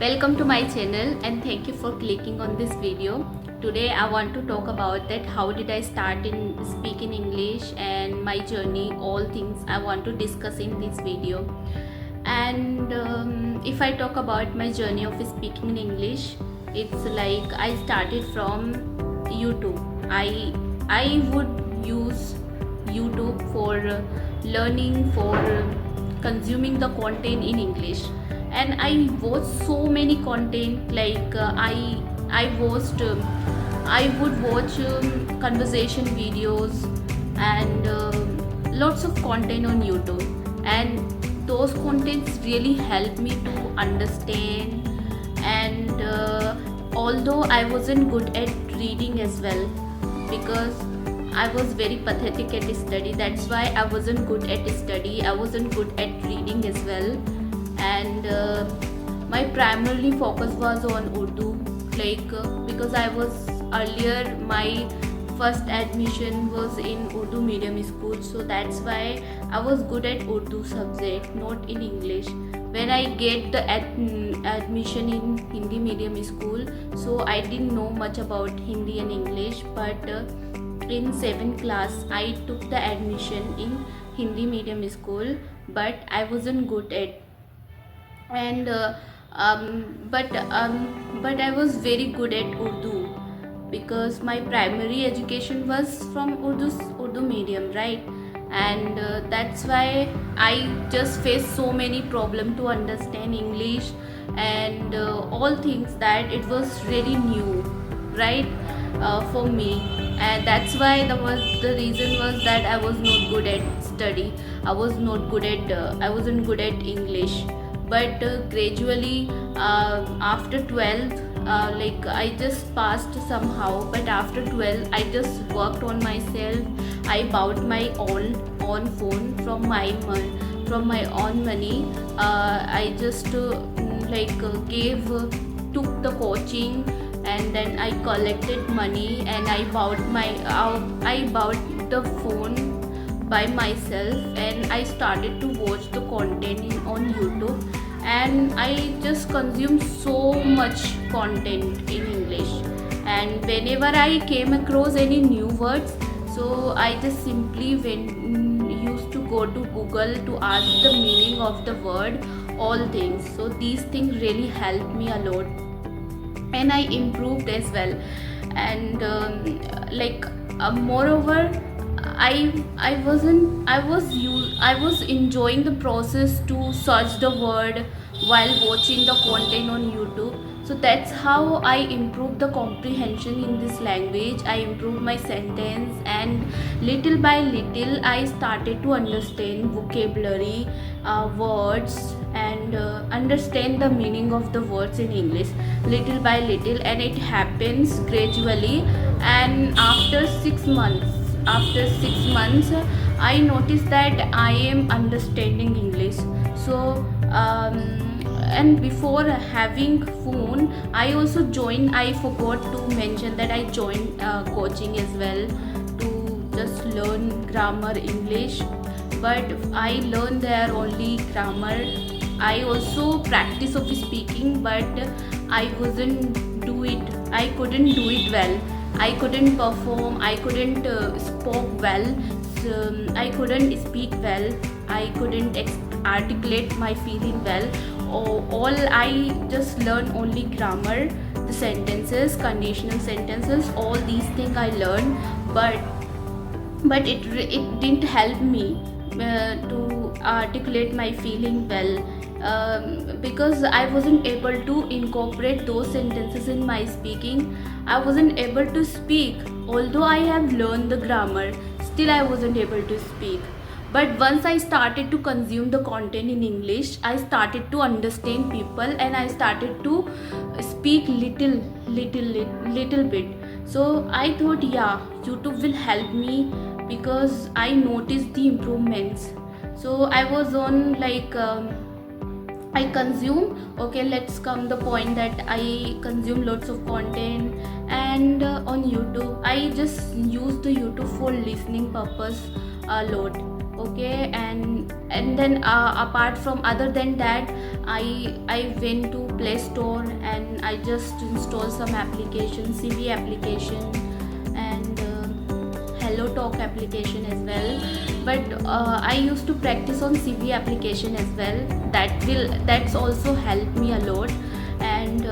Welcome to my channel and thank you for clicking on this video. Today I want to talk about that how did I start in speaking English and my journey, all things I want to discuss in this video. And if I talk about my journey of speaking in English, it's like I started from YouTube. I would use YouTube for learning, for consuming the content in English, and I watched so many content like I would watch conversation videos and lots of content on YouTube, and those contents really helped me to understand. And although I wasn't good at reading as well, because I was very pathetic at study, that's why I wasn't good at study, I wasn't good at reading as well. And my primarily focus was on Urdu, because I was earlier, my first admission was in Urdu medium school, so that's why I was good at Urdu subject, not in English. When I get the admission in Hindi medium school, so I didn't know much about Hindi and English, but in 7th class I took the admission in Hindi medium school, but I wasn't good at. And but I was very good at Urdu, because my primary education was from Urdu medium, right? And that's why I just faced so many problems to understand English and all things, that it was really new, right, for me. And that's why the reason was that I was not good at study, I wasn't good at English. But gradually after 12th, I just passed somehow, but after 12 I just worked on myself. I bought my own phone from my own money. I just took the coaching, and then I collected money, and I bought the phone by myself, and I started to watch the content on YouTube, and I just consumed so much content in English. And whenever I came across any new words, so I just simply used to go to Google to ask the meaning of the word, all things. So these things really helped me a lot, and I improved as well. And moreover, I was enjoying the process to search the word while watching the content on YouTube. So that's how I improved the comprehension in this language. I improved my sentence, and little by little I started to understand vocabulary, words, and understand the meaning of the words in English little by little, and it happens gradually. And after 6 months I noticed that I am understanding English. So and before having phone, I also joined, I forgot to mention that I joined coaching as well, to just learn grammar English. But I learned there only grammar. I also practice of speaking, but I couldn't do it well. I couldn't perform, I couldn't spoke well, so, I couldn't speak well, I couldn't articulate my feeling well. All I just learned only grammar, the sentences, conditional sentences, all these things I learned, but it didn't help me to articulate my feeling well, because I wasn't able to incorporate those sentences in my speaking. I wasn't able to speak, although I have learned the grammar, still I wasn't able to speak. But once I started to consume the content in English, I started to understand people, and I started to speak little bit. So I thought, yeah, YouTube will help me, because I noticed the improvements. So I was on I consume, okay, let's come the point that I consume lots of content. And on YouTube I just use the YouTube for listening purpose a lot. okay. And then apart from other than that, I went to Play Store and I just installed some applications, CV application and Hello Talk application as well. But I used to practice on CV application as well. That's also helped me a lot. And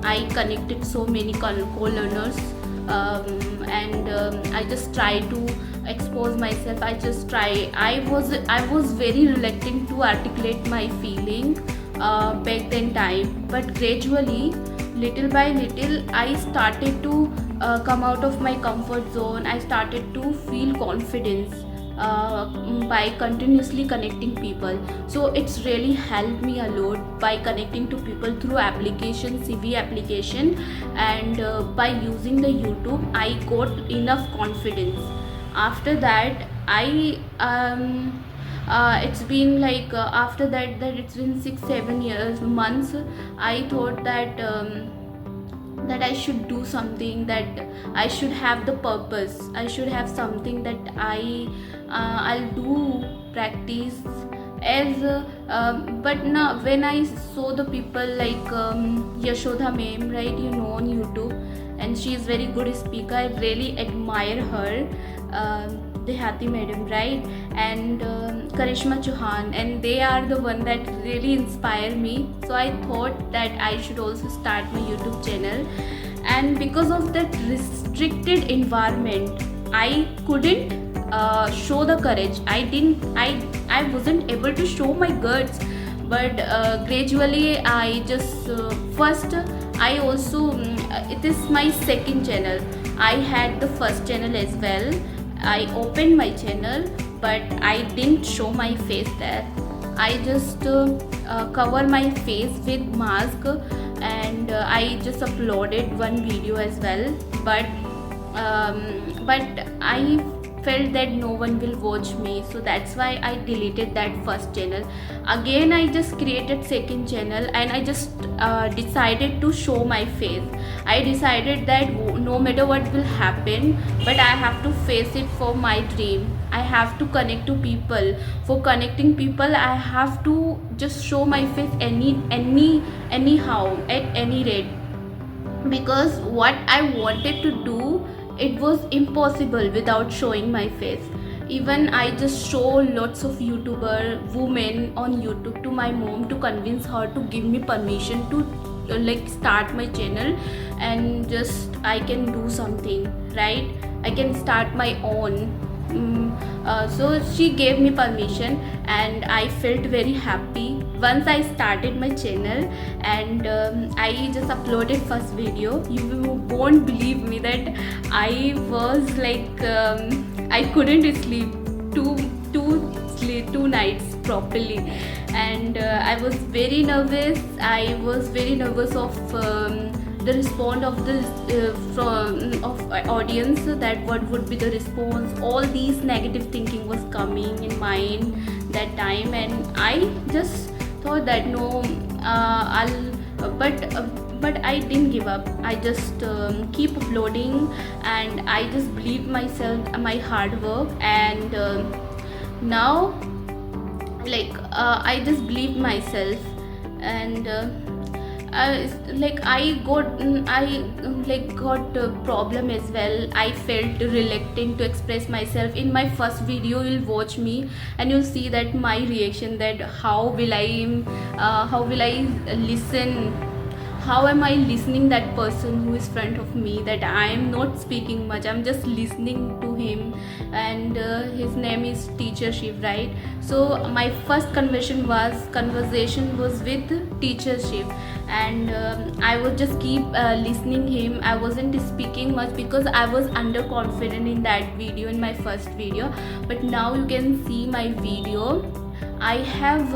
I connected so many co-learners, and I just try to expose myself. I was very reluctant to articulate my feeling back then time, but gradually, little by little, I started to come out of my comfort zone. I started to feel confidence by continuously connecting people. So it's really helped me a lot by connecting to people through application, CV application, and by using the YouTube, I got enough confidence. After that, I it's been like after that it's been 6-7 years months. I thought that that I should do something, that I should have the purpose, I should have something that I'll do practice as but now when I saw the people like Yashoda ma'am, right, you know, on YouTube, and she is very good speaker. I really admire her. Dehati madam, right, and Karishma Chauhan, and they are the one that really inspire me. So I thought that I should also start my YouTube channel. And because of that restricted environment, I couldn't show the courage. I wasn't able to show my guts. But gradually I just first I also it is my second channel. I had the first channel as well. I opened my channel, but I didn't show my face there. I just cover my face with mask, and I just uploaded one video as well. But I felt that no one will watch me, so that's why I deleted that first channel. Again, I just created second channel, and I just decided to show my face. I decided that no matter what will happen, but I have to face it for my dream. I have to connect to people. For connecting people, I have to just show my face anyhow, at any rate, because what I wanted to do, it was impossible without showing my face. Even I just show lots of YouTuber women on YouTube to my mom to convince her to give me permission to like start my channel, and just I can do something, right, I can start my own. So she gave me permission, and I felt very happy once I started my channel. And I just uploaded first video. You won't believe me that I was like I couldn't sleep two nights properly, and I was very nervous. I was very nervous of the response of the audience, that what would be the response. All these negative thinking was coming in mind that time, and I just thought that no, but I didn't give up. I just keep uploading, and I just believed myself, my hard work, and now like I just believed myself, and I got a problem as well. I felt reluctant to express myself. In my first video, you'll watch me and you'll see that my reaction, that how will I listen, how am I listening that person who is front of me, that I am not speaking much, I'm just listening to him. And his name is Teacher Shiv, right? So my first conversation was with Teacher Shiv, and I would just keep listening him. I wasn't speaking much because I was underconfident in that video, in my first video. But now you can see my video, I have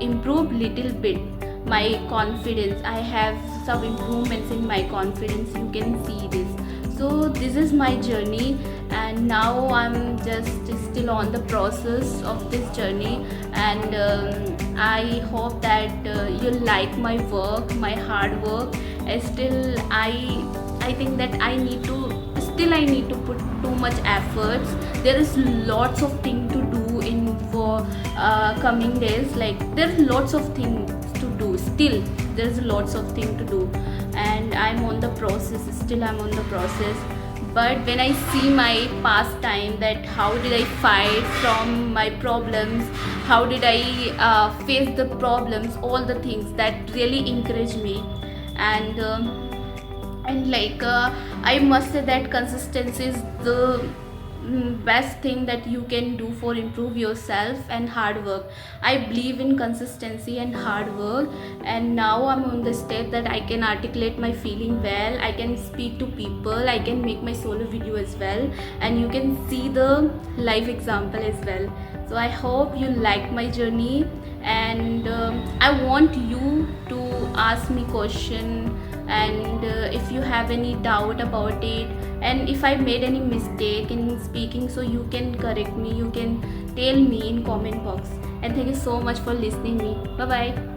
improved little bit my confidence. I have some improvements in my confidence. You can see this. So this is my journey, and now I'm just still on the process of this journey. And I hope that you like my work, my hard work. Still I think that I need to put too much efforts. There is lots of things to do in for coming days. Like there's lots of things to do still, there's lots of things to do, and I'm on the process, still I'm on the process. But when I see my past time, that how did I fight from my problems, how did I face the problems, all the things that really encourage me. And like I must say that consistency is the best thing that you can do for improve yourself, and hard work. I believe in consistency and hard work, and now I'm on the step that I can articulate my feeling well, I can speak to people, I can make my solo video as well, and you can see the live example as well. So I hope you like my journey, and I want you to ask me question, and if you have any doubt about it, and if I made any mistake in speaking, so you can correct me, you can tell me in comment box. And thank you so much for listening me. Bye bye.